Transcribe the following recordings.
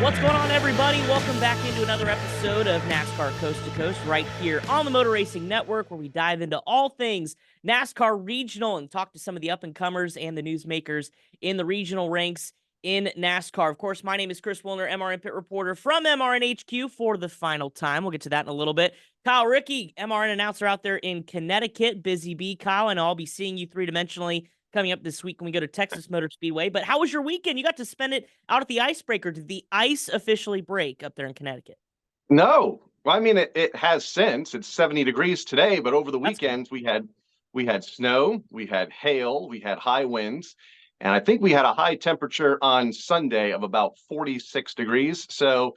What's going on, everybody? Welcome back into another episode of NASCAR Coast to Coast right here on the Motor Racing Network, where we dive into all things NASCAR regional and talk to some of the up-and-comers and the newsmakers in the regional ranks in NASCAR. Of course, my name is Chris Wilner, MRN Pit Reporter from MRN HQ for the final time. We'll get to that in a little bit. Kyle Rickey, MRN announcer out there in Connecticut. Busy bee, Kyle, and I'll be seeing you three-dimensionally coming up this week when we go to Texas Motor Speedway. But how was your weekend? You got to spend it out at the icebreaker. Did the ice officially break up there in Connecticut? No. Well, I mean, it has since. It's 70 degrees today, but over the That's good. weekends we had snow, we had hail, we had high winds, and I think we had a high temperature on Sunday of about 46 degrees. So,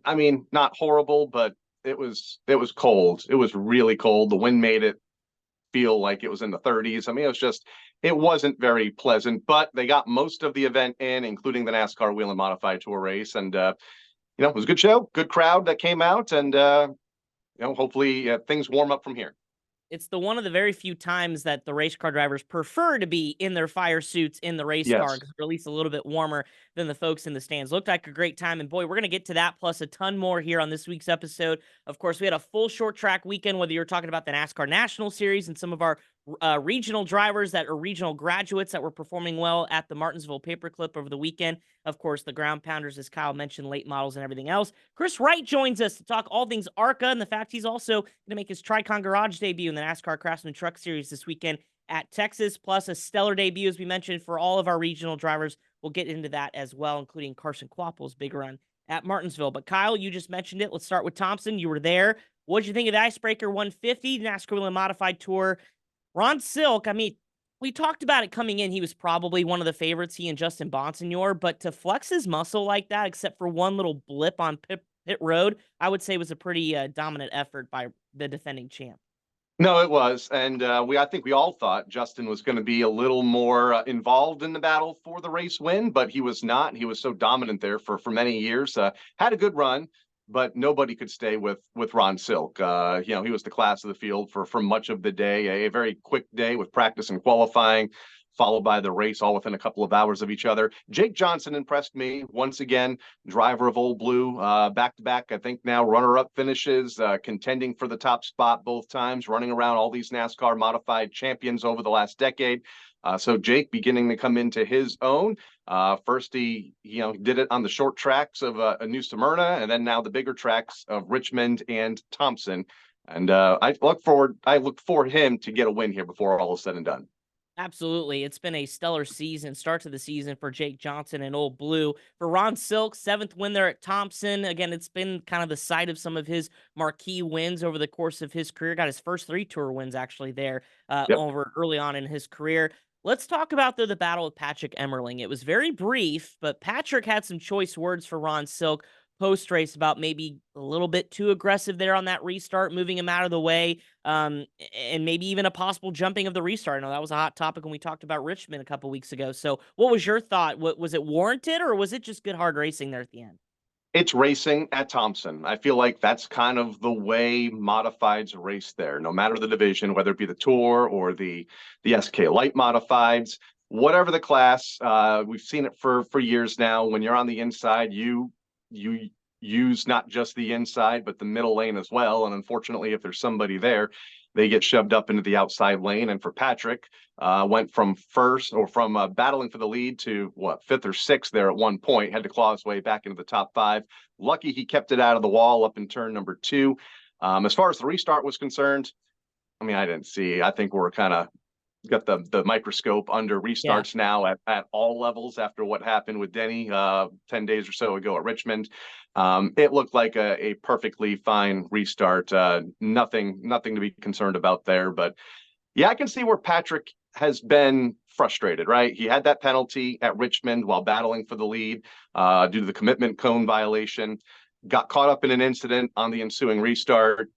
I mean, not horrible, but it was cold. It was really cold. The wind made it feel like it was in the 30s. I mean, it wasn't very pleasant, but they got most of the event in, including the NASCAR Wheel and Modified Tour race. And, it was a good show, good crowd that came out. And, hopefully things warm up from here. It's one of the very few times that the race car drivers prefer to be in their fire suits in the race car, because they're at least a little bit warmer than the folks in the stands. Looked like a great time, and boy, we're going to get to that plus a ton more here on this week's episode. Of course, we had a full short track weekend, whether you're talking about the NASCAR National Series and some of our regional drivers that are regional graduates that were performing well at the Martinsville Paperclip over the weekend. Of course, the ground pounders, as Kyle mentioned, late models and everything else. Kris Wright joins us to talk all things ARCA and the fact he's also going to make his Tricon Garage debut in the NASCAR Craftsman Truck Series this weekend at Texas, plus a stellar debut, as we mentioned, for all of our regional drivers. We'll get into that as well, including Carson Quapple's big run at Martinsville. But Kyle, you just mentioned it. Let's start with Thompson. You were there. What'd you think of the Icebreaker 150 NASCAR Wheel and Modified Tour? Ron Silk, I mean, we talked about it coming in. He was probably one of the favorites, he and Justin Bonsignor, but to flex his muscle like that, except for one little blip on pit road, I would say was a pretty dominant effort by the defending champ. No, it was. And I think we all thought Justin was going to be a little more involved in the battle for the race win, but he was not. He was so dominant there for many years. Had a good run, but nobody could stay with Ron Silk. He was the class of the field for much of the day. A very quick day with practice and qualifying, followed by the race, all within a couple of hours of each other. Jake Johnson impressed me once again, driver of Old Blue, back-to-back, I think now runner-up finishes, contending for the top spot both times, running around all these NASCAR modified champions over the last decade. So Jake beginning to come into his own. First, he did it on the short tracks of New Smyrna, and then now the bigger tracks of Richmond and Thompson. And I look for him to get a win here before all is said and done. Absolutely. It's been a stellar season, start to the season for Jake Johnson and Old Blue. For Ron Silk, 7th win there at Thompson. Again, it's been kind of the site of some of his marquee wins over the course of his career. Got his first 3 tour wins actually there over early on in his career. Let's talk about the battle with Patrick Emmerling. It was very brief, but Patrick had some choice words for Ron Silk post-race about maybe a little bit too aggressive there on that restart, moving him out of the way, and maybe even a possible jumping of the restart. I know that was a hot topic when we talked about Richmond a couple weeks ago. So what was your thought? Was it warranted, or was it just good hard racing there at the end? It's racing at Thompson. I feel like that's kind of the way modifieds race there, no matter the division, whether it be the Tour or the SK Light modifieds, whatever the class. We've seen it for years now. When you're on the inside, you use not just the inside, but the middle lane as well. And unfortunately, if there's somebody there, they get shoved up into the outside lane. And for Patrick, went from battling for the lead to 5th or 6th there at one point, had to claw his way back into the top 5. Lucky he kept it out of the wall up in turn number 2. As far as the restart was concerned, I mean, I think we're kind of got the microscope under restarts now at all levels after what happened with Denny 10 days or so ago at Richmond. It looked like a perfectly fine restart. Nothing to be concerned about there. But yeah, I can see where Patrick has been frustrated, right? He had that penalty at Richmond while battling for the lead due to the commitment cone violation, got caught up in an incident on the ensuing restart.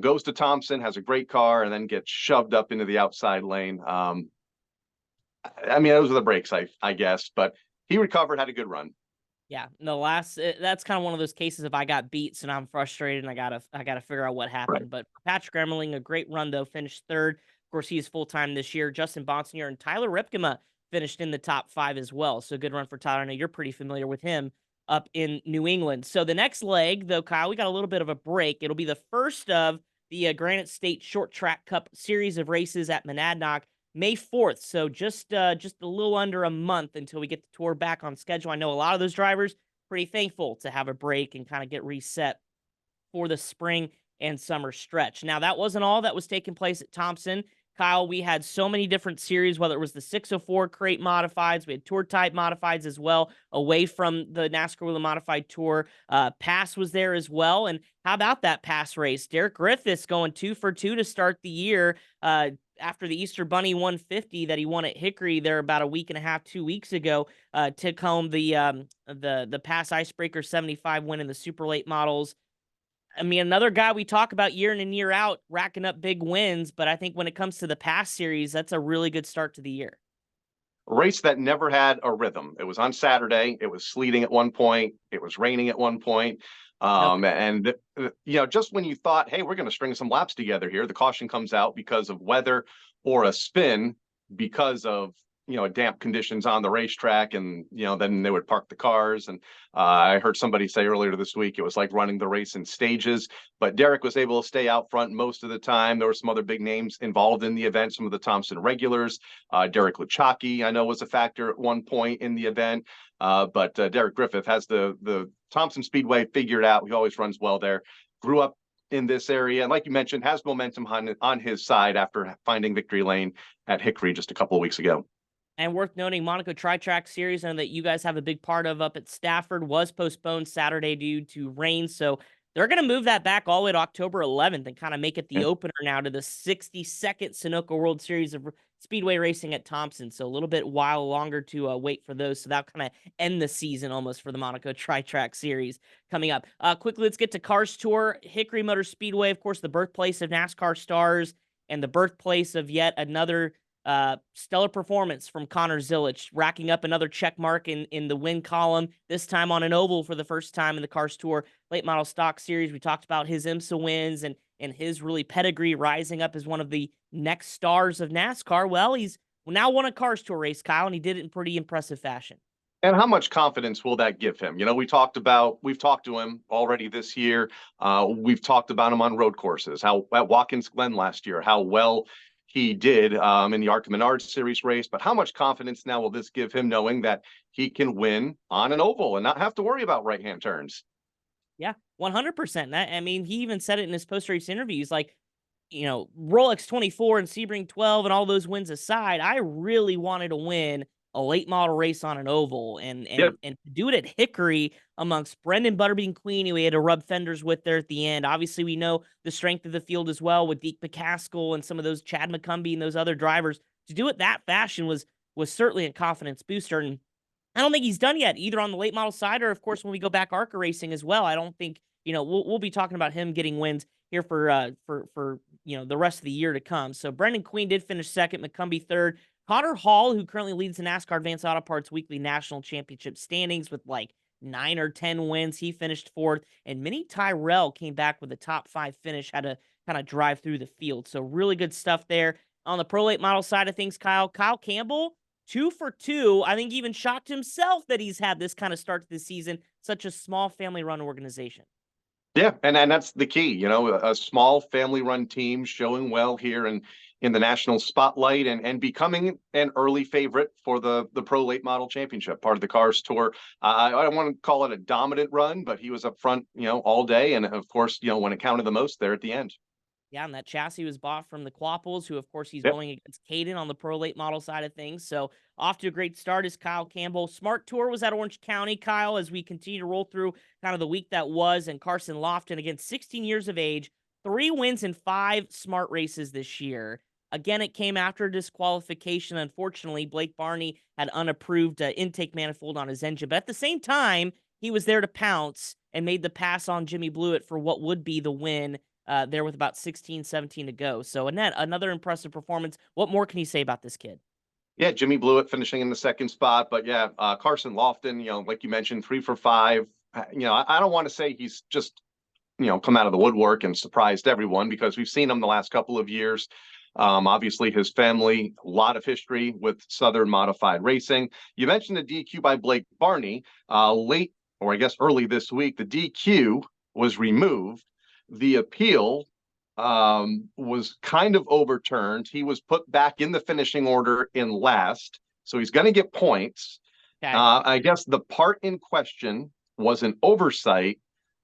Goes to Thompson, has a great car, and then gets shoved up into the outside lane. I mean, those are the breaks, I guess, but he recovered, had a good run. Yeah, that's kind of one of those cases if I got beat and I'm frustrated and I gotta figure out what happened. Right. But Patrick Emmerling, a great run though, finished 3rd. Of course, he is full-time this year. Justin Bonsignor and Tyler Ripkema finished in the top 5 as well. So good run for Tyler. I know you're pretty familiar with him. up in New England. So the next leg, though, Kyle, we got a little bit of a break. It'll be the first of the Granite State Short Track Cup series of races at Monadnock, May 4th. So just a little under a month until we get the tour back on schedule. I know a lot of those drivers pretty thankful to have a break and kind of get reset for the spring and summer stretch. Now, that wasn't all that was taking place at Thompson. Kyle, we had so many different series, whether it was the 604 crate modifieds, we had tour type modifieds as well, away from the NASCAR Wheel Modified Tour. Pass was there as well. And how about that pass race? Derek Griffiths going 2 for 2 to start the year. After the Easter Bunny 150 that he won at Hickory there about a week and a half, 2 weeks ago, took home the Pass Icebreaker 75 win in the super late models. I mean, another guy we talk about year in and year out, racking up big wins, but I think when it comes to the Pass series, that's a really good start to the year. A race that never had a rhythm. It was on Saturday. It was sleeting at one point. It was raining at one point. And just when you thought, hey, we're going to string some laps together here, the caution comes out because of weather or a spin because of damp conditions on the racetrack, and then they would park the cars. And I heard somebody say earlier this week it was like running the race in stages, but Derek was able to stay out front most of the time. There were some other big names involved in the event, some of the Thompson regulars. Derek Luchacki, I know, was a factor at one point in the event, but Derek Griffith has the Thompson Speedway figured out. He always runs well there. Grew up in this area, and like you mentioned, has momentum on his side after finding victory lane at Hickory just a couple of weeks ago. And worth noting, Monaco Tri-Track Series, and that you guys have a big part of up at Stafford, was postponed Saturday due to rain. So they're going to move that back all the way to October 11th and kind of make it the opener now to the 62nd Sunoco World Series of Speedway racing at Thompson. So a little bit while longer to wait for those. So that'll kind of end the season almost for the Monaco Tri-Track Series coming up. Quickly, let's get to Cars Tour. Hickory Motor Speedway, of course, the birthplace of NASCAR stars and the birthplace of yet another stellar performance from Connor Zilisch, racking up another check mark in the win column, this time on an oval for the first time in the Cars Tour Late Model Stock Series. We talked about his IMSA wins and his really pedigree rising up as one of the next stars of NASCAR. Well, he's now won a Cars Tour race, Kyle, and he did it in pretty impressive fashion. And how much confidence will that give him? We've talked to him already this year. We've talked about him on road courses, how at Watkins Glen last year, how well he did in the ARCA Menards Series race. But how much confidence now will this give him, knowing that he can win on an oval and not have to worry about right-hand turns? Yeah, 100%. I mean, he even said it in his post-race interviews, like, Rolex 24 and Sebring 12 and all those wins aside, I really wanted to win a late model race on an oval, and to do it at Hickory amongst Brendan Butterbean Queenie, we had to rub fenders with there at the end. Obviously, we know the strength of the field as well with Deke McCaskill and some of those Chad McCumbee and those other drivers. To do it that fashion was certainly a confidence booster, and I don't think he's done yet, either on the late model side or, of course, when we go back ARCA racing as well. I don't think we'll be talking about him getting wins here for the rest of the year to come. So Brendan Queen did finish second, McCumbee third. Cotter Hall, who currently leads the NASCAR Advanced Auto Parts Weekly National Championship standings with like 9 or 10 wins, he finished fourth. And Minnie Tyrell came back with a top 5 finish, had to kind of drive through the field. So really good stuff there. On the Pro Late Model side of things, Kyle Campbell, 2 for 2. I think even shocked himself that he's had this kind of start to the season, such a small family-run organization. Yeah, and that's the key. A small family-run team showing well here in the national spotlight and becoming an early favorite for the Pro Late Model Championship, part of the Cars Tour. I don't want to call it a dominant run, but he was up front, all day, and of course, when it counted the most there at the end. Yeah, and that chassis was bought from the Quapples, who, of course, he's going against Caden on the Pro Late Model side of things. So off to a great start is Kyle Campbell. Smart Tour was at Orange County, Kyle, as we continue to roll through kind of the week that was. And Carson Lofton, again, 16 years of age, 3 wins in 5 Smart races this year. Again, it came after disqualification. Unfortunately, Blake Barney had unapproved intake manifold on his engine. But at the same time, he was there to pounce and made the pass on Jimmy Blewett for what would be the win there with about 16, 17 to go. So, Annette, another impressive performance. What more can you say about this kid? Yeah, Jimmy Blewett finishing in the second spot. But yeah, Carson Lofton, like you mentioned, 3 for 5. I don't want to say he's just, come out of the woodwork and surprised everyone, because we've seen him the last couple of years. Obviously, his family, a lot of history with Southern Modified Racing. You mentioned the DQ by Blake Barney. Late or I guess early this week, the DQ was removed. The appeal was kind of overturned. He was put back in the finishing order in last, so he's going to get points. Okay. I guess the part in question was an oversight,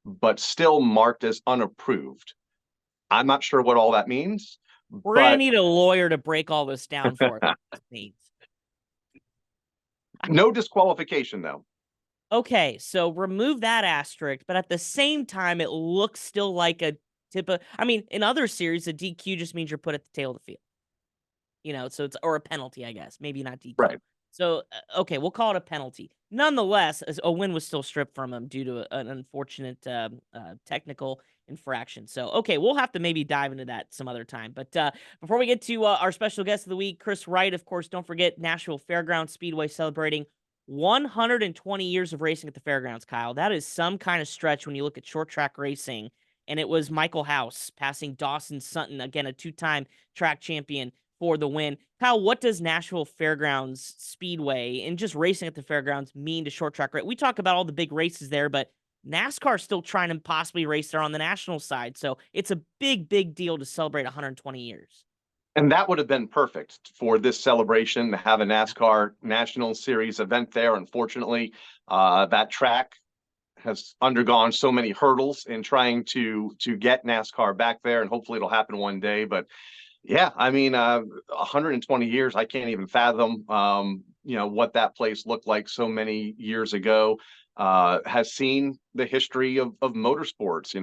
but still marked as unapproved. I'm not sure what all that means, We're going to but need a lawyer to break all this down for us. no disqualification, though. Okay, so remove that asterisk, but at the same time, it looks still like a tip of. I mean, in other series, a DQ just means you're put at the tail of the field. So it's or a penalty, I guess. Maybe not DQ. Right. So okay, we'll call it a penalty. Nonetheless, a win was still stripped from him due to an unfortunate technical infraction. So okay, we'll have to maybe dive into that some other time. But before we get to our special guest of the week, Kris Wright, of course, don't forget Nashville Fairgrounds Speedway celebrating 120 years of racing at the fairgrounds. Kyle, that is some kind of stretch when you look at short track racing. And it was Michael House passing Dawson Sutton, again a two-time track champion, for the win. Kyle, what does Nashville Fairgrounds Speedway and just racing at the fairgrounds mean to short track race? We talk about all the big races there, but NASCAR still trying to possibly race there on the national side. So it's a big, big deal to celebrate 120 years. And that would have been perfect for this celebration to have a NASCAR National Series event there. Unfortunately, that track has undergone so many hurdles in trying to get NASCAR back there, and hopefully it'll happen one day. But yeah, I mean, 120 years, I can't even fathom, what that place looked like so many years ago. Has seen the history of motorsports,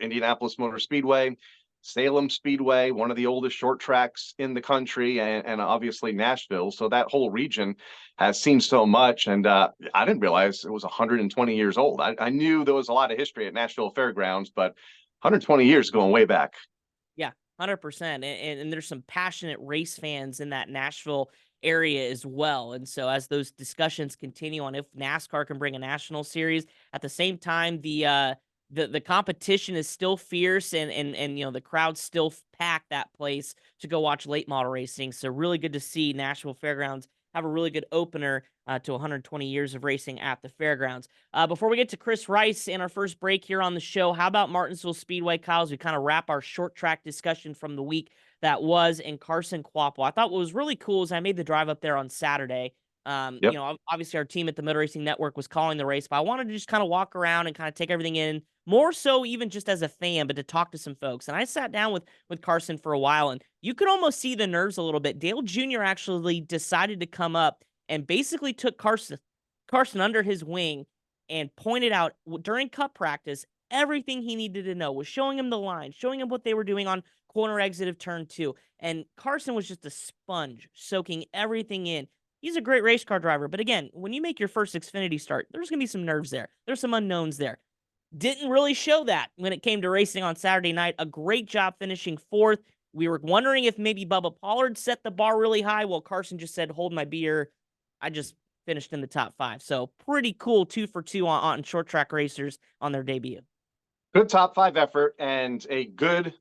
Indianapolis Motor Speedway, Salem Speedway, one of the oldest short tracks in the country, and obviously Nashville. So that whole region has seen so much. And I didn't realize it was 120 years old. I knew there was a lot of history at Nashville Fairgrounds, but 120 years going way back. Yeah, 100%. And there's some passionate race fans in that Nashville area as well. And so as those discussions continue on if NASCAR can bring a national series, at the same time, the competition is still fierce and the crowds still pack that place to go watch late model racing. So really good to see Nashville Fairgrounds have a really good opener to 120 years of racing at the fairgrounds. Before we get to Kris Wright in our first break here on the show, how about Martinsville Speedway, Kyle, as we kind of wrap our short track discussion from the week that was in Carson Quapaw. I thought what was really cool is I made the drive up there on Saturday. Yep. Obviously our team at the Motor Racing Network was calling the race, but I wanted to just kind of walk around and kind of take everything in, more so even just as a fan, but to talk to some folks. And I sat down with Carson for a while, and you could almost see the nerves a little bit. Dale Jr. actually decided to come up and basically took Carson under his wing and pointed out during cup practice everything he needed to know, was showing him the line, showing him what they were doing on corner exit of turn 2. And Carson was just a sponge, soaking everything in. He's a great race car driver, but again, when you make your first Xfinity start, there's going to be some nerves there. There's some unknowns there. Didn't really show that when it came to racing on Saturday night. A great job finishing 4th. We were wondering if maybe Bubba Pollard set the bar really high. Well, Carson just said, hold my beer. I just finished in the top 5. So pretty cool 2 for 2 on short track racers on their debut. Good top 5 effort and a good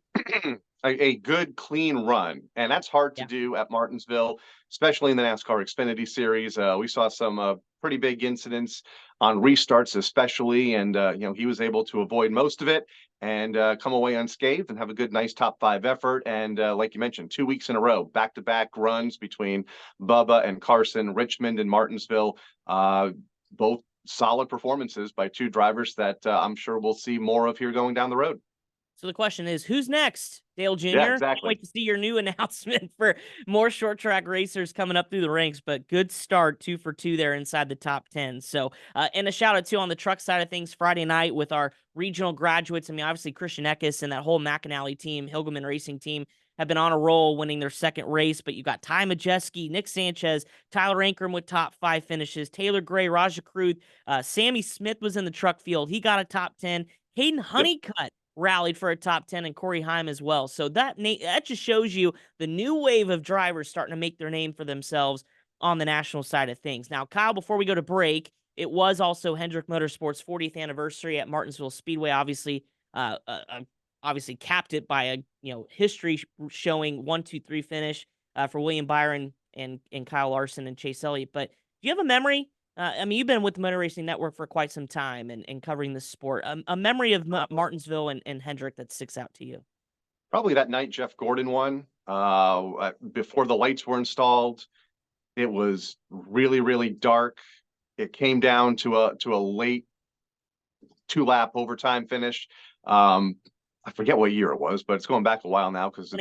a good clean run, and that's hard to do at Martinsville, especially in the NASCAR Xfinity Series. We saw some pretty big incidents on restarts, especially, and he was able to avoid most of it and come away unscathed and have a good, nice top 5 effort. And like you mentioned, 2 weeks in a row, back-to-back runs between Bubba and Carson, Richmond and Martinsville, both solid performances by 2 drivers that I'm sure we'll see more of here going down the road. So the question is, who's next? Dale Jr.? Yeah, exactly. Can't wait to see your new announcement for more short track racers coming up through the ranks, but good start, 2 for 2 there inside the top 10. So, and a shout out too on the truck side of things Friday night with our regional graduates. I mean, obviously Christian Eckes and that whole McAnally team, Hilgeman Racing team, have been on a roll winning their second race, but you got Ty Majeski, Nick Sanchez, Tyler Ankrum with top 5 finishes, Taylor Gray, Raja Kruth, Sammy Smith was in the truck field. He got a top 10. Hayden Honeycutt rallied for a top 10, and Corey Heim as well. So that just shows you the new wave of drivers starting to make their name for themselves on the national side of things. Now, Kyle, before we go to break, it was also Hendrick Motorsports' 40th anniversary at Martinsville Speedway. Obviously capped it by a history showing 1-2-3 finish for William Byron and Kyle Larson and Chase Elliott. But do you have a memory I mean, you've been with the Motor Racing Network for quite some time and covering this sport. A memory of Martinsville and Hendrick that sticks out to you. Probably that night Jeff Gordon won, before the lights were installed. It was really, really dark. It came down to a late 2-lap overtime finish. I forget what year it was, but it's going back a while now because it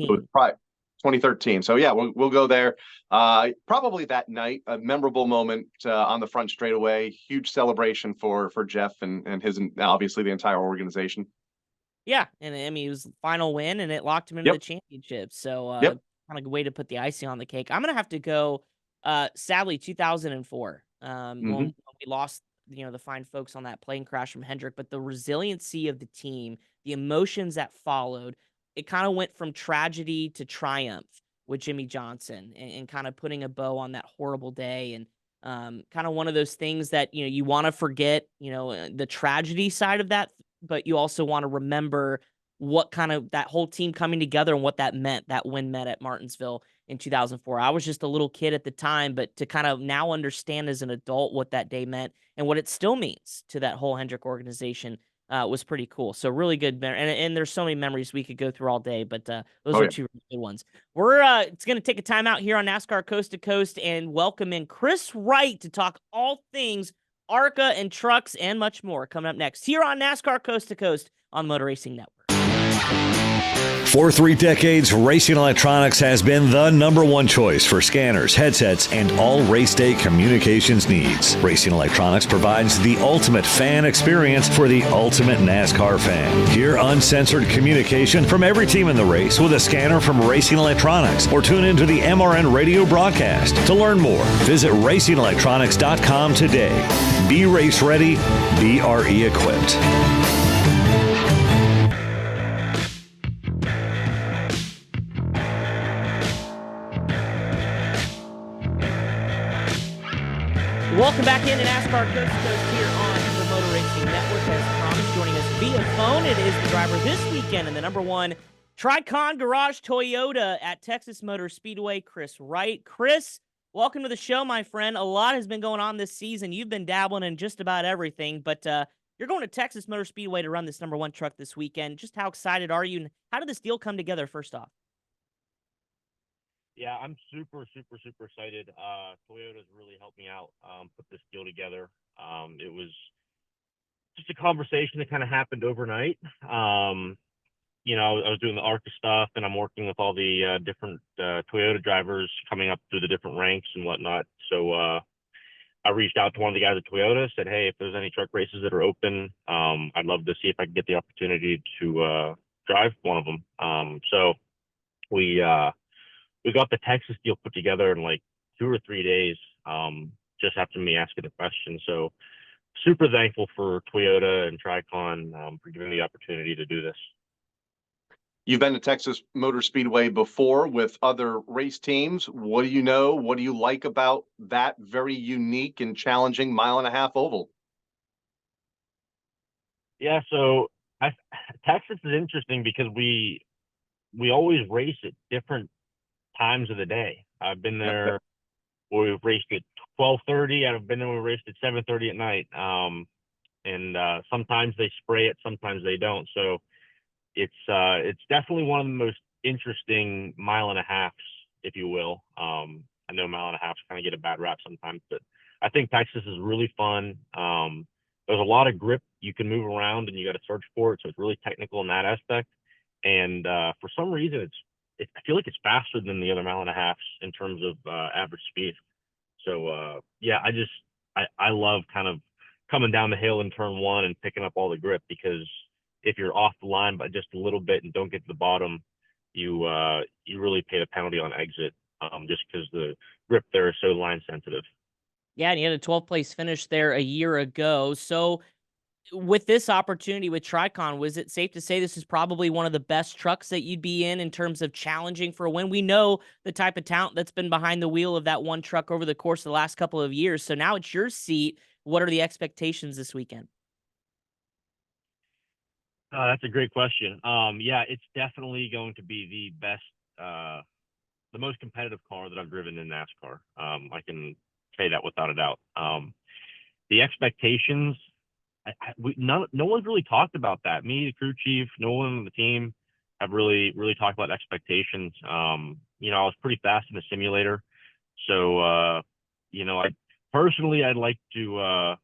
was probably 2013. So yeah, we'll go there. Probably that night, a memorable moment on the front straightaway. Huge celebration for Jeff and his, obviously the entire organization. Yeah, and I mean, it was the final win, and it locked him into the championship. So, Yep. kind of a way to put the icing on the cake. I'm gonna have to go. Sadly, 2004. When we lost, the fine folks on that plane crash from Hendrick, but the resiliency of the team, the emotions that followed, it kind of went from tragedy to triumph with Jimmy Johnson, and kind of putting a bow on that horrible day, and kind of one of those things that you want to forget, the tragedy side of that, but you also want to remember what kind of that whole team coming together and what that meant, that win meant at Martinsville in 2004. I was just a little kid at the time, but to kind of now understand as an adult what that day meant and what it still means to that whole Hendrick organization was pretty cool. So really good. And there's so many memories we could go through all day, but those are two really good ones. We're it's going to take a time out here on NASCAR Coast to Coast and welcome in Kris Wright to talk all things ARCA and trucks and much more coming up next here on NASCAR Coast to Coast on Motor Racing Network. For 3 decades, Racing Electronics has been the #1 choice for scanners, headsets, and all race day communications needs. Racing Electronics provides the ultimate fan experience for the ultimate NASCAR fan. Hear uncensored communication from every team in the race with a scanner from Racing Electronics, or tune into the MRN radio broadcast. To learn more, visit racingelectronics.com today. Be race ready, be RE equipped. Welcome back into NASCAR Coast to Coast here on the Motor Racing Network. As promised, joining us via phone, it is the driver this weekend in the #1 Tricon Garage Toyota at Texas Motor Speedway, Kris Wright. Kris, welcome to the show, my friend. A lot has been going on this season. You've been dabbling in just about everything, but you're going to Texas Motor Speedway to run this #1 truck this weekend. Just how excited are you, and how did this deal come together, first off? Yeah, I'm super, super, super excited. Toyota's really helped me out, put this deal together. It was just a conversation that kind of happened overnight. I was doing the ARCA stuff, and I'm working with all the different Toyota drivers coming up through the different ranks and whatnot. So I reached out to one of the guys at Toyota, said, hey, if there's any truck races that are open, I'd love to see if I can get the opportunity to drive one of them. So we got the Texas deal put together in like 2 or 3 days, just after me asking the question. So super thankful for Toyota and Tricon for giving me the opportunity to do this. You've been to Texas Motor Speedway before with other race teams. What do you know? What do you like about that very unique and challenging 1.5-mile oval? Yeah, so Texas is interesting because we always race at different times of the day. I've been there where we've raced at 12:30. I've been there where we raced at 7:30 at night. And sometimes they spray it, sometimes they don't. So it's definitely one of the most interesting 1.5 miles, if you will. I know 1.5 miles kind of get a bad rap sometimes, but I think Texas is really fun. There's a lot of grip. You can move around and you got to search for it. So it's really technical in that aspect. And for some reason, I feel like it's faster than the other 1.5 miles in terms of average speed. So yeah, I love kind of coming down the hill in turn 1 and picking up all the grip, because if you're off the line by just a little bit and don't get to the bottom, you really pay the penalty on exit, just because the grip there is so line sensitive. Yeah, and you had a 12th place finish there a year ago. So with this opportunity with Tricon, was it safe to say this is probably one of the best trucks that you'd be in terms of challenging for a win? We know the type of talent that's been behind the wheel of that one truck over the course of the last couple of years. So now it's your seat. What are the expectations this weekend? That's a great question. Yeah, it's definitely going to be the best, the most competitive car that I've driven in NASCAR. I can say that without a doubt. The expectations, no one's really talked about that. Me, the crew chief, no one on the team have really talked about expectations. I was pretty fast in the simulator, so I personally I'd like to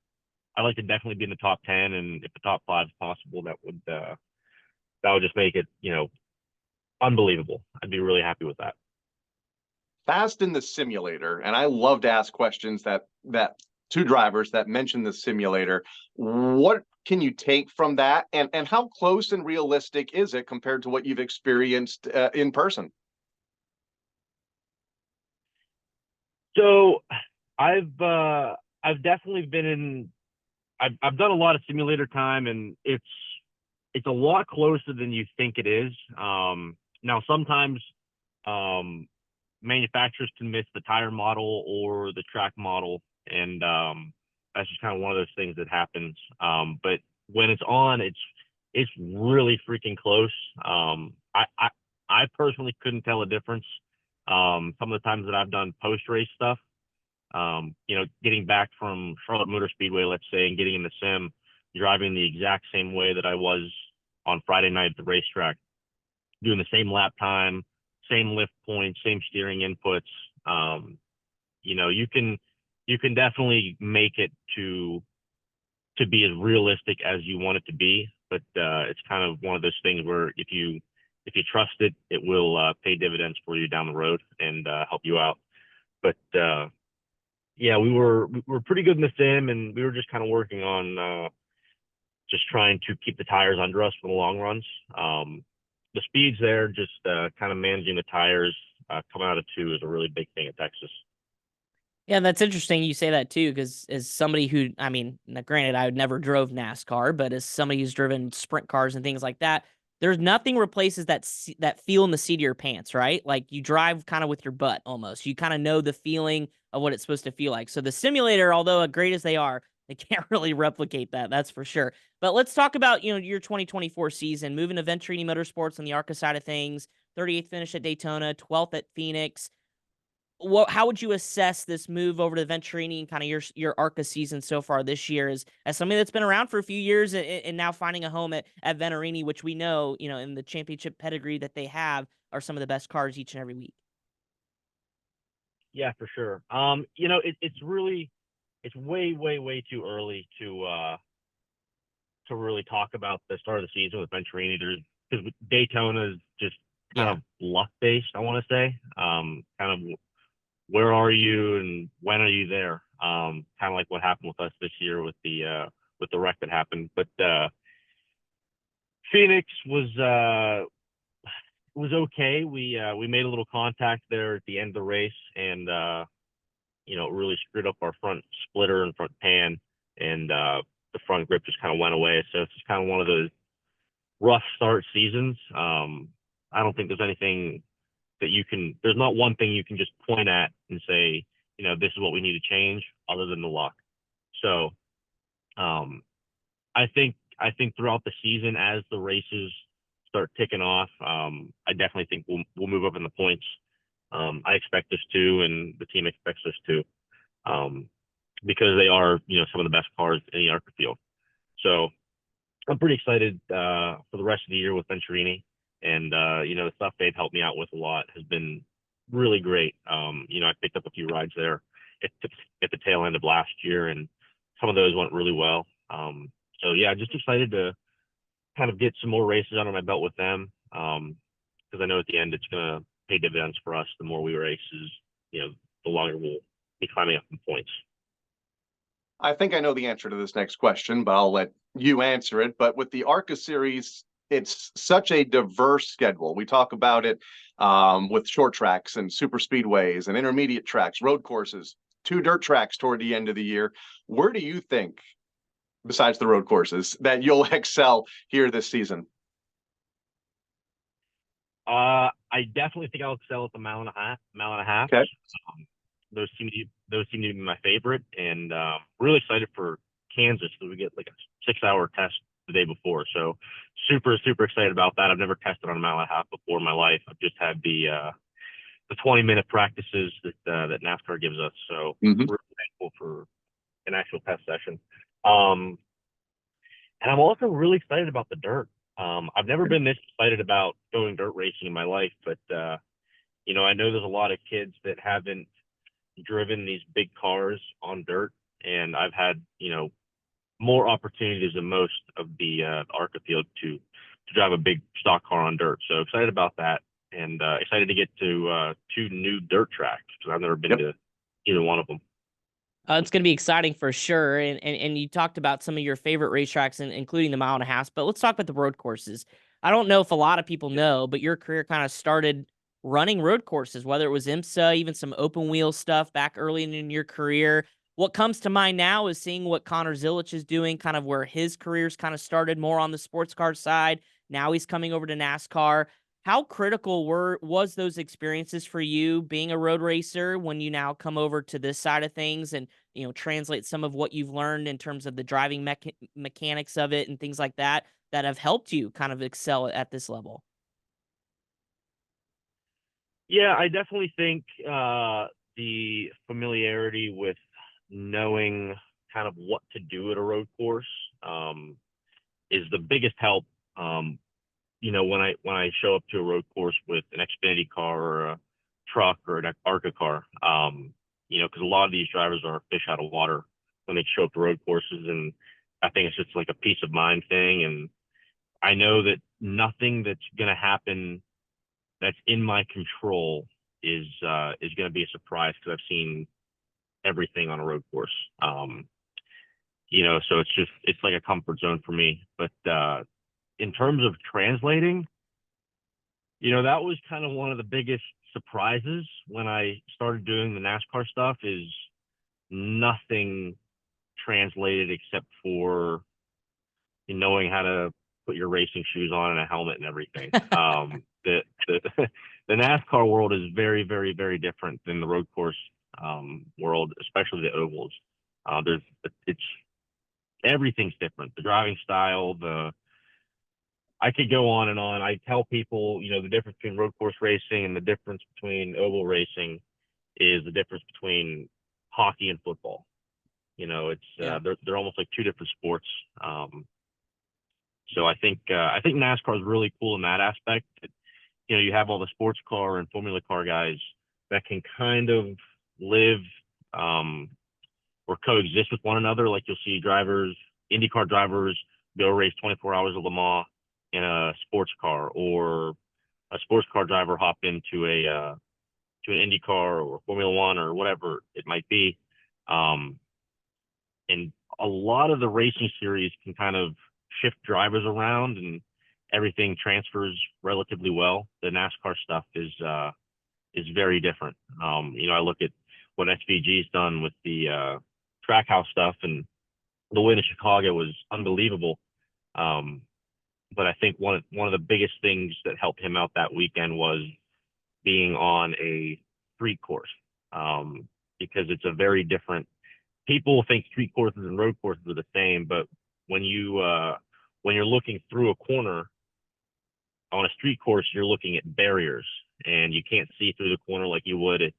definitely be in the top 10, and if the top 5 is possible, that would just make it unbelievable. I'd be really happy with that. Fast in the simulator, and I love to ask questions that to drivers that mention the simulator. What can you take from that, and how close and realistic is it compared to what you've experienced in person? So I've definitely been in. I've done a lot of simulator time, and it's a lot closer than you think it is. Now sometimes manufacturers can miss the tire model or the track model, and that's just kind of one of those things that happens. But when it's on, it's really freaking close. I personally couldn't tell a difference. Some of the times that I've done post race stuff, getting back from Charlotte Motor Speedway, let's say, and getting in the sim, driving the exact same way that I was on Friday night at the racetrack, doing the same lap time, same lift points, same steering inputs. You can definitely make it to be as realistic as you want it to be, but it's kind of one of those things where if you trust it, it will pay dividends for you down the road and help you out. But yeah, we were pretty good in the sim, and we were just kind of working on just trying to keep the tires under us for the long runs. The speeds there, just kind of managing the tires coming out of 2 is a really big thing at Texas. Yeah, that's interesting you say that too, because as somebody who, I mean, now granted, I would never drove NASCAR, but as somebody who's driven sprint cars and things like that, there's nothing replaces that feel in the seat of your pants, right? Like you drive kind of with your butt almost. You kind of know the feeling of what it's supposed to feel like. So the simulator, although great as they are, they can't really replicate that. That's for sure. But let's talk about, your 2024 season, moving to Venturini Motorsports on the ARCA side of things, 38th finish at Daytona, 12th at Phoenix. How would you assess this move over to Venturini and kind of your ARCA season so far this year as somebody that's been around for a few years and now finding a home at Venturini, which we know, in the championship pedigree that they have, are some of the best cars each and every week? Yeah, for sure. It's way too early to really talk about the start of the season with Venturini. Because Daytona is just kind of luck based, I want to say. Kind of where are you and when are you there? Kind of like what happened with us this year with the wreck that happened. But Phoenix was okay. We made a little contact there at the end of the race, and it really screwed up our front splitter and front pan, and the front grip just kind of went away. So it's just kind of one of those rough start seasons. I don't think there's anything that there's not one thing you can just point at and say, this is what we need to change other than the luck. So I think throughout the season, as the races start ticking off, I definitely think we'll move up in the points. I expect us to, and the team expects us to, because they are, some of the best cars in the ARCA field. So I'm pretty excited for the rest of the year with Venturini, and the stuff they've helped me out with a lot has been really great. I picked up a few rides there at the tail end of last year, and some of those went really well. So yeah, just excited to kind of get some more races under my belt with them, because I know at the end it's going to pay dividends for us. The more we races, the longer we'll be climbing up in points. I think I know the answer to this next question, but I'll let you answer it. But with the ARCA series, it's such a diverse schedule. We talk about it with short tracks and super speedways and intermediate tracks, road courses, 2 dirt tracks toward the end of the year. Where do you think, besides the road courses, that you'll excel here this season? I definitely think I'll excel at the mile and a half. Okay. Those seem to be my favorite, and really excited for Kansas. So we get like a 6-hour test the day before. So super excited about that. I've never tested on a mile and a half before in my life. I've just had the the 20-minute practices that NASCAR gives us. So we're thankful for an actual test session. And I'm also really excited about the dirt. I've never been this excited about going dirt racing in my life, but you know, I know there's a lot of kids that haven't driven these big cars on dirt, and I've had, you know, more opportunities than most of the ARCA field to drive a big stock car on dirt. So excited about that, and excited to get to 2 new dirt tracks because I've never been to either one of them. It's going to be exciting for sure. And you talked about some of your favorite racetracks, including the 1.5 miles, but let's talk about the road courses. I don't know if a lot of people know, but your career kind of started running road courses, whether it was IMSA, even some open wheel stuff back early in your career. What comes to mind now is seeing what Connor Zilich is doing, kind of where his career's kind of started more on the sports car side. Now he's coming over to NASCAR. How critical was those experiences for you being a road racer when you now come over to this side of things and, you know, translate some of what you've learned in terms of the driving mechanics of it and things like that have helped you kind of excel at this level? Yeah, I definitely think the familiarity with knowing kind of what to do at a road course is the biggest help. You know, when I show up to a road course with an Xfinity car or a truck or an ARCA car, you know, because a lot of these drivers are fish out of water when they show up to road courses, and I think it's just like a peace of mind thing. And I know that nothing that's going to happen that's in my control is going to be a surprise because I've seen everything on a road course. You know, so it's like a comfort zone for me. But in terms of translating, you know, that was kind of one of the biggest surprises when I started doing the NASCAR stuff is nothing translated except for knowing how to put your racing shoes on and a helmet and everything. The NASCAR world is very, very, very different than the road course world, especially the ovals. It's everything's different. The driving style, I could go on and on. I tell people, you know, the difference between road course racing and the difference between oval racing is the difference between hockey and football. You know, it's they're almost like 2 different sports. So I think NASCAR is really cool in that aspect. You know, you have all the sports car and Formula car guys that can kind of live or coexist with one another. Like you'll see drivers, IndyCar drivers, go race 24 hours of Le Mans in a sports car, or a sports car driver hop into an IndyCar or Formula One or whatever it might be. And a lot of the racing series can kind of shift drivers around and everything transfers relatively well. The NASCAR stuff is very different. You know, I look at what SVG's done with the Trackhouse stuff, and the win in Chicago was unbelievable. But I think one of the biggest things that helped him out that weekend was being on a street course, because it's a very different. People think street courses and road courses are the same, but when you're looking through a corner on a street course, you're looking at barriers, and you can't see through the corner like you would at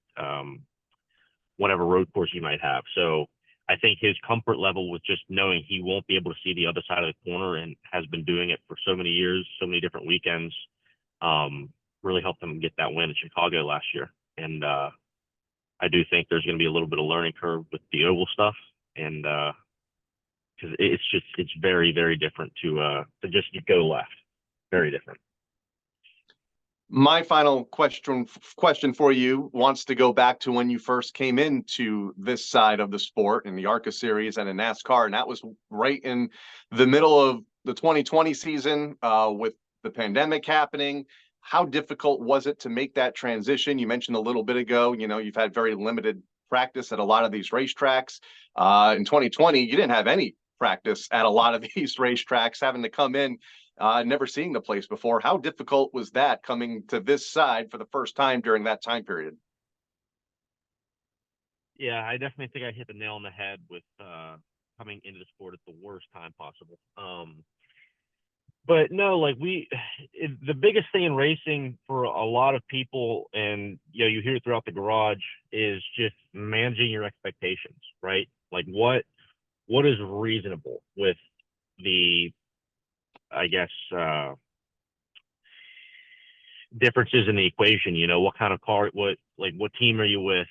whatever road course you might have. So I think his comfort level with just knowing he won't be able to see the other side of the corner, and has been doing it for so many years, so many different weekends, really helped him get that win in Chicago last year. And I do think there's going to be a little bit of learning curve with the oval stuff, and because it's very, very different to just go left. Very different. My final question for you wants to go back to when you first came into this side of the sport in the ARCA series and in NASCAR, and that was right in the middle of the 2020 season with the pandemic happening. How difficult was it to make that transition? You mentioned a little bit ago, you know, you've had very limited practice at a lot of these racetracks. In 2020, you didn't have any practice at a lot of these racetracks, having to come in, never seeing the place before. How difficult was that coming to this side for the first time during that time period? Yeah, I definitely think I hit the nail on the head with coming into the sport at the worst time possible. But no, like the biggest thing in racing for a lot of people, and you hear it throughout the garage, is just managing your expectations, right? Like what is reasonable with the, I guess, differences in the equation. What kind of car, what team are you with,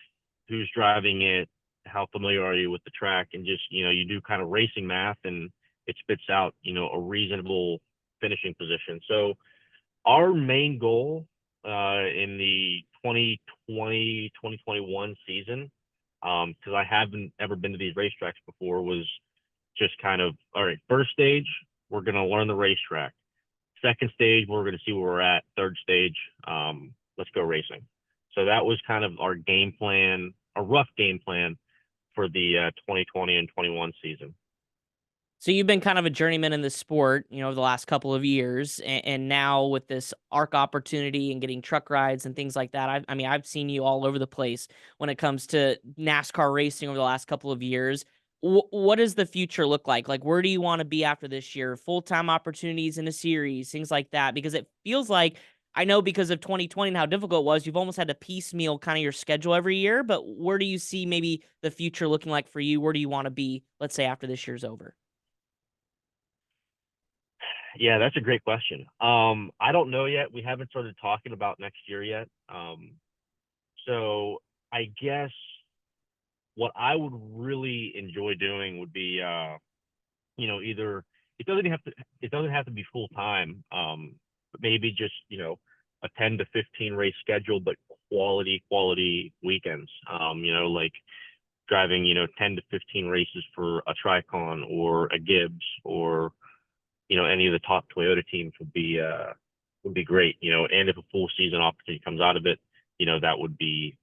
who's driving it, how familiar are you with the track, and just you do kind of racing math, and it spits out a reasonable finishing position. So our main goal in the 2020-2021 season, because I haven't ever been to these racetracks before, was just kind of, all right, first stage, we're going to learn the racetrack. Second stage, we're going to see where we're at. Third stage, let's go racing. So that was kind of our game plan, a rough game plan for the 2020 and 21 season. So you've been kind of a journeyman in the sport, over the last couple of years, and now with this ARC opportunity and getting truck rides and things like that, I've seen you all over the place when it comes to NASCAR racing over the last couple of years. What does the future look like? Like, where do you want to be after this year? Full-time opportunities in a series, things like that, because it feels like, I know because of 2020 and how difficult it was, you've almost had to piecemeal kind of your schedule every year, but where do you see maybe the future looking like for you? Where do you want to be, let's say, after this year's over? Yeah, that's a great question. I don't know yet. We haven't started talking about next year yet. So I guess what I would really enjoy doing would be, either it doesn't have to be full time, but maybe just a 10 to 15 race schedule, but quality weekends. Like driving 10 to 15 races for a Tricon or a Gibbs or any of the top Toyota teams would be great. And if a full season opportunity comes out of it, that would be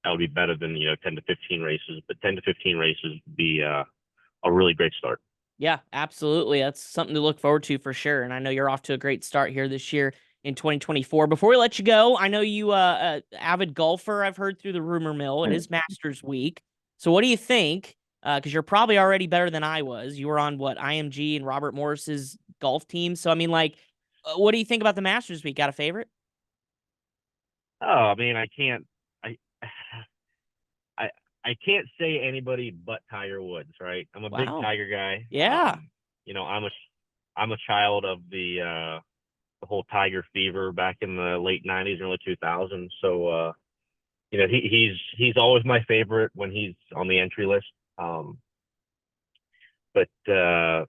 better than 10 to 15 races. But 10 to 15 races would be a really great start. Yeah, absolutely. That's something to look forward to for sure. And I know you're off to a great start here this year in 2024. Before we let you go, I know you avid golfer. I've heard through the rumor mill. It is Masters week. So what do you think? Because you're probably already better than I was. You were on IMG and Robert Morris's golf team. So what do you think about the Masters week? Got a favorite? Oh, I mean, I can't say anybody but Tiger Woods, right? I'm a big Tiger guy. Yeah. I'm a child of the whole Tiger fever back in the late 90s, early 2000s. So he's always my favorite when he's on the entry list. But I'll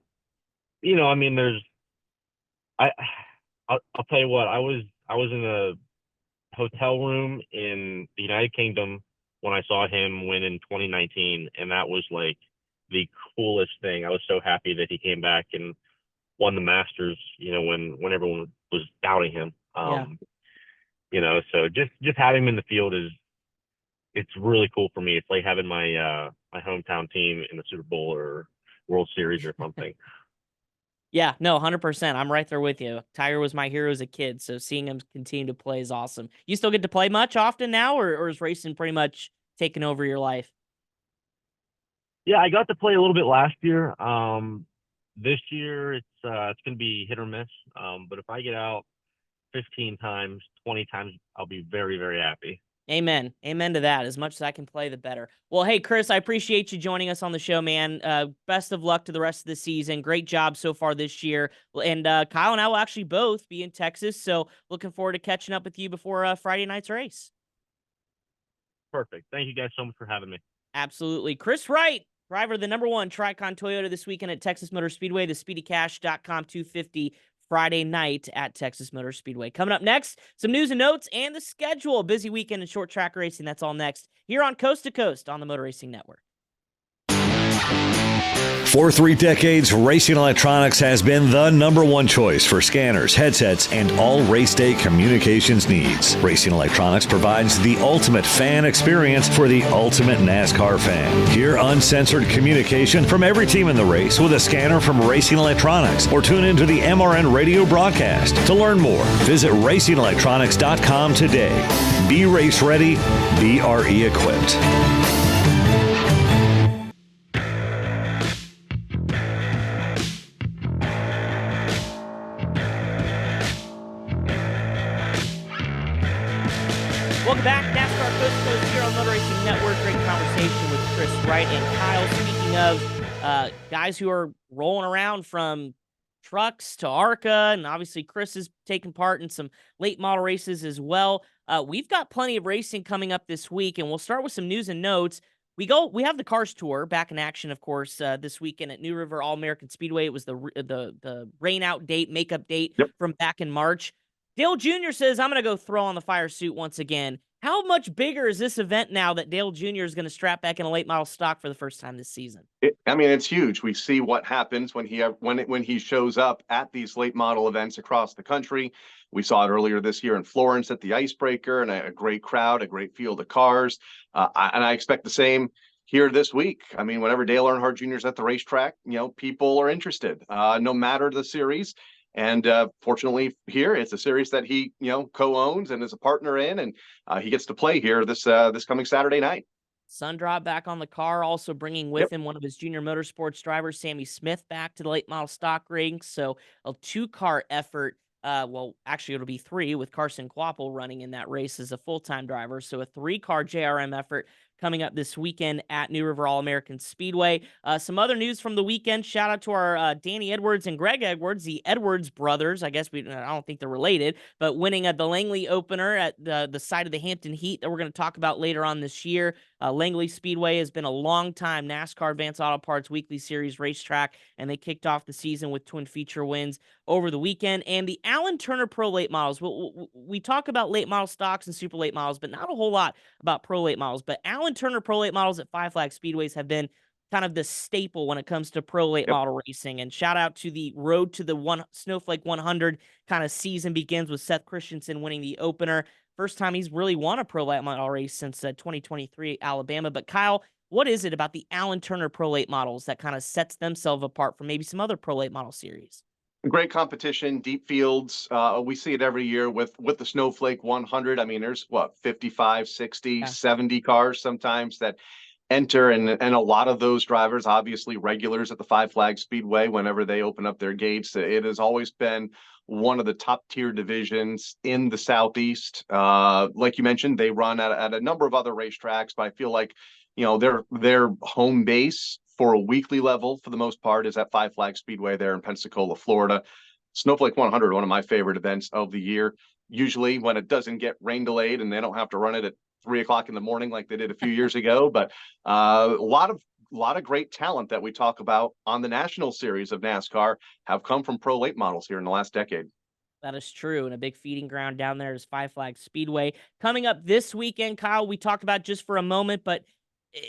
tell you what, I was in a hotel room in the United Kingdom when I saw him win in 2019, and that was like the coolest thing. I was so happy that he came back and won the Masters, when everyone was doubting him. So just having him in the field it's really cool for me. It's like having my my hometown team in the Super Bowl or World Series or something. Yeah, no, 100%. I'm right there with you. Tiger was my hero as a kid, so seeing him continue to play is awesome. You still get to play much often now, or is racing pretty much taking over your life? Yeah, I got to play a little bit last year. This year it's going to be hit or miss. But if I get out 15 times, 20 times, I'll be very, very happy. Amen. Amen to that. As much as I can play, the better. Well, hey, Kris, I appreciate you joining us on the show, man. Best of luck to the rest of the season. Great job so far this year. And Kyle and I will actually both be in Texas, so looking forward to catching up with you before Friday night's race. Perfect. Thank you guys so much for having me. Absolutely. Kris Wright, driver of the #1 Tricon Toyota this weekend at Texas Motor Speedway, the SpeedyCash.com 250 Friday night at Texas Motor Speedway. Coming up next, some news and notes and the schedule. Busy weekend in short track racing. That's all next here on Coast to Coast on the Motor Racing Network. For 3 decades, Racing Electronics has been the #1 choice for scanners, headsets, and all race day communications needs. Racing Electronics provides the ultimate fan experience for the ultimate NASCAR fan. Hear uncensored communication from every team in the race with a scanner from Racing Electronics, or tune into the MRN radio broadcast. To learn more, visit racingelectronics.com today. Be race ready, be RE equipped. Welcome back, NASCAR Coast to Coast here on Motor Racing Network. Great conversation with Kris Wright and Kyle. Speaking of guys who are rolling around from trucks to ARCA, and obviously Kris is taking part in some late model races as well. We've got plenty of racing coming up this week, and we'll start with some news and notes. We have the Cars Tour back in action, of course, this weekend at New River All-American Speedway. It was the rain out date, makeup date from back in March. Dale Jr. says, I'm going to go throw on the fire suit once again. How much bigger is this event now that Dale Jr. is going to strap back in a late model stock for the first time this season? It's huge. We see what happens when he shows up at these late model events across the country. We saw it earlier this year in Florence at the Icebreaker, and a great crowd, a great field of cars. And I expect the same here this week. I mean, whenever Dale Earnhardt Jr. is at the racetrack, people are interested, no matter the series. And fortunately here, it's a series that he, co-owns and is a partner in, and he gets to play here this coming Saturday night. Sundrop back on the car, also bringing with him one of his junior motorsports drivers, Sammy Smith, back to the late model stock ranks. So a 2-car effort. Well, actually, it'll be 3 with Carson Kvapil running in that race as a full-time driver. So a 3-car JRM effort coming up this weekend at New River All-American Speedway. Some other news from the weekend. Shout out to our Danny Edwards and Greg Edwards, the Edwards brothers. I guess I don't think they're related, but winning at the Langley opener at the site of the Hampton Heat that we're going to talk about later on this year. Langley Speedway has been a long time NASCAR Advanced Auto Parts Weekly Series racetrack, and they kicked off the season with twin feature wins over the weekend. And the Alan Turner Pro Late Models. We talk about late model stocks and super late models, but not a whole lot about pro late models. But Alan Turner Pro Late Models at Five Flag Speedways have been kind of the staple when it comes to pro late model racing. And shout out to the Road to the Snowflake 100 kind of season begins with Seth Christensen winning the opener. First time he's really won a pro late model race since 2023 Alabama. But Kyle, what is it about the Alan Turner Pro Late Models that kind of sets themselves apart from maybe some other pro late model series? Great competition, deep fields. We see it every year with the Snowflake 100. I mean, there's 55, 60, 70 cars sometimes that enter, and a lot of those drivers, obviously regulars at the Five Flag Speedway, whenever they open up their gates. It has always been one of the top tier divisions in the Southeast. Like you mentioned, they run at a number of other racetracks, but I feel like, their home base for a weekly level, for the most part, is at Five Flag Speedway there in Pensacola, Florida. Snowflake 100, one of my favorite events of the year. Usually when it doesn't get rain delayed and they don't have to run it at 3 o'clock in the morning like they did a few years ago. But a lot of great talent that we talk about on the national series of NASCAR have come from pro late models here in the last decade. That is true. And a big feeding ground down there is Five Flag Speedway. Coming up this weekend, Kyle, we talked about just for a moment, but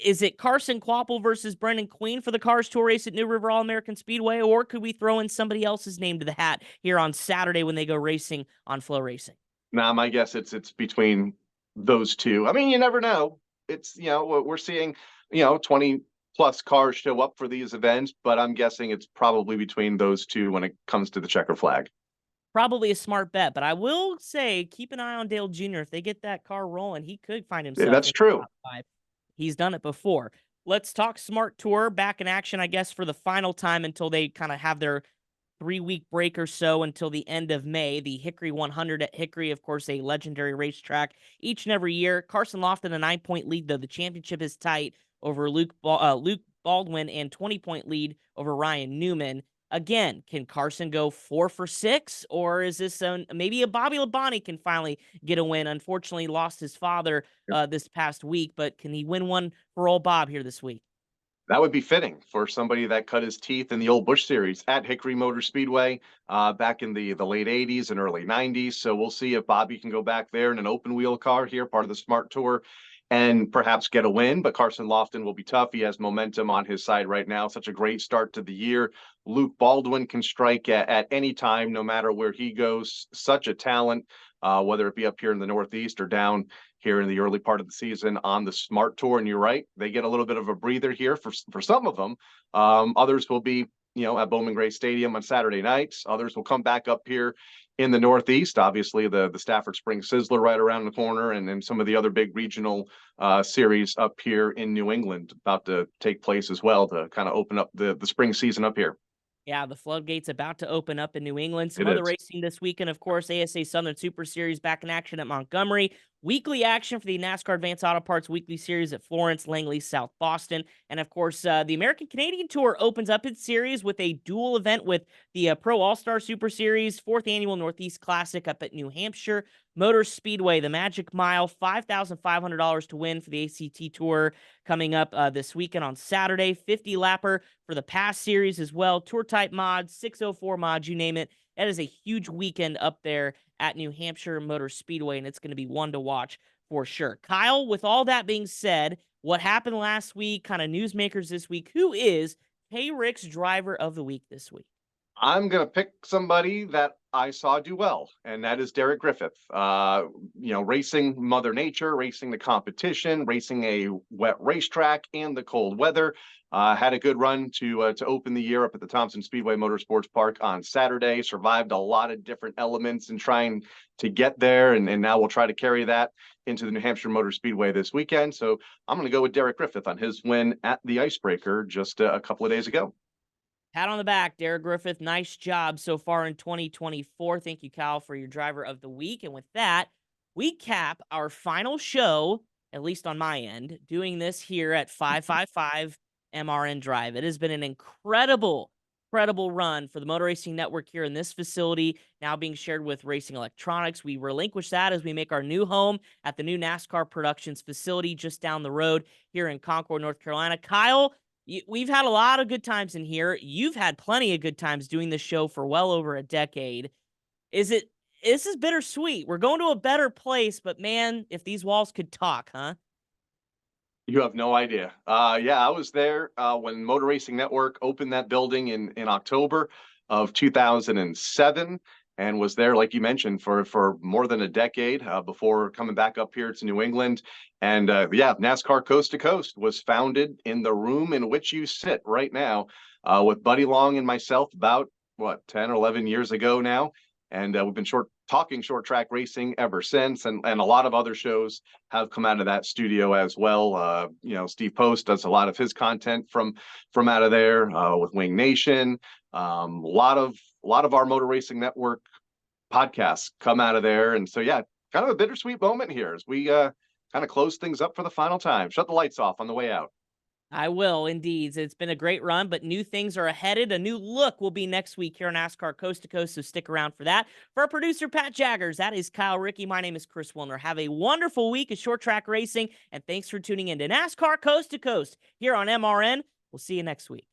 is it Carson Kvapil versus Brendan Queen for the Cars Tour race at New River All-American Speedway, or could we throw in somebody else's name to the hat here on Saturday when they go racing on Flow Racing? Nah, my guess it's between those two. I mean, you never know. It's, we're seeing, 20 plus cars show up for these events, but I'm guessing it's probably between those two when it comes to the checker flag. Probably a smart bet, but I will say keep an eye on Dale Jr. If they get that car rolling, he could find himself. Yeah, that's true. Top 5. He's done it before. Let's talk Smart Tour back in action, I guess, for the final time until they kind of have their 3-week break or so until the end of May. The Hickory 100 at Hickory, of course, a legendary racetrack each and every year. Carson Lofton, a 9-point lead, though. The championship is tight over Luke Baldwin, and 20-point lead over Ryan Newman. Again, can Carson go 4 for 6, or is this maybe a Bobby Labonte can finally get a win? Unfortunately, lost his father this past week, but can he win one for old Bob here this week? That would be fitting for somebody that cut his teeth in the old Busch Series at Hickory Motor Speedway back in the late 80s and early 90s. So we'll see if Bobby can go back there in an open wheel car here, part of the Smart Tour, and perhaps get a win. But Carson Lofton will be tough. He has momentum on his side right now. Such a great start to the year. Luke Baldwin can strike at any time, no matter where he goes. Such a talent, whether it be up here in the Northeast or down here in the early part of the season on the Smart Tour. And you're right, they get a little bit of a breather here for some of them. Others will be, at Bowman Gray Stadium on Saturday nights. Others will come back up here in the Northeast. Obviously, the Stafford Springs Sizzler right around the corner, and then some of the other big regional series up here in New England about to take place as well to kind of open up the spring season up here. Yeah, the floodgates about to open up in New England. Some other racing this weekend, of course, ASA Southern Super Series back in action at Montgomery. weekly action for the NASCAR Advanced Auto Parts Weekly Series at Florence, Langley, South Boston. And of course, the American Canadian Tour opens up its series with a dual event with the Pro All-Star Super Series, 4th Annual Northeast Classic up at New Hampshire Motor Speedway, the Magic Mile, $5,500 to win for the ACT Tour coming up this weekend on Saturday. 50-lapper for the Pass Series as well. Tour-type mods, 604 mods, you name it. That is a huge weekend up there at New Hampshire Motor Speedway, and it's going to be one to watch for sure. Kyle, with all that being said, what happened last week, kind of newsmakers this week, who is K-Rick's driver of the week this week? I'm going to pick somebody that I saw do well, and that is Derek Griffith. Racing Mother Nature, racing the competition, racing a wet racetrack and the cold weather. Had a good run to open the year up at the Thompson Speedway Motorsports Park on Saturday. Survived a lot of different elements in trying to get there, and now we'll try to carry that into the New Hampshire Motor Speedway this weekend. So I'm going to go with Derek Griffith on his win at the Icebreaker just a couple of days ago. Pat on the back, Derek Griffith. Nice job so far in 2024. Thank you, Kyle, for your driver of the week. And with that, we cap our final show, at least on my end, doing this here at 555 MRN Drive. It has been an incredible run for the Motor Racing Network here in this facility, now being shared with Racing Electronics. We relinquish that as we make our new home at the new NASCAR Productions facility just down the road here in Concord, North Carolina. Kyle, we've had a lot of good times in here. You've had plenty of good times doing this show for well over a decade. This is bittersweet. We're going to a better place, but man, if these walls could talk, huh? You have no idea. I was there when Motor Racing Network opened that building in October of 2007, and was there, like you mentioned, for more than a decade before coming back up here to New England. And NASCAR Coast to Coast was founded in the room in which you sit right now with Buddy Long and myself about, 10 or 11 years ago now. And we've been talking short track racing ever since, and a lot of other shows have come out of that studio as well. Steve Post does a lot of his content from out of there with Wing Nation. A lot of our Motor Racing Network podcasts come out of there, and so kind of a bittersweet moment here as we kind of close things up for the final time. Shut the lights off on the way out. I will, indeed. It's been a great run, but new things are ahead. A new look will be next week here on NASCAR Coast to Coast, so stick around for that. For our producer, Pat Jaggers, that is Kyle Rickey. My name is Chris Wilner. Have a wonderful week of short track racing, and thanks for tuning in to NASCAR Coast to Coast here on MRN. We'll see you next week.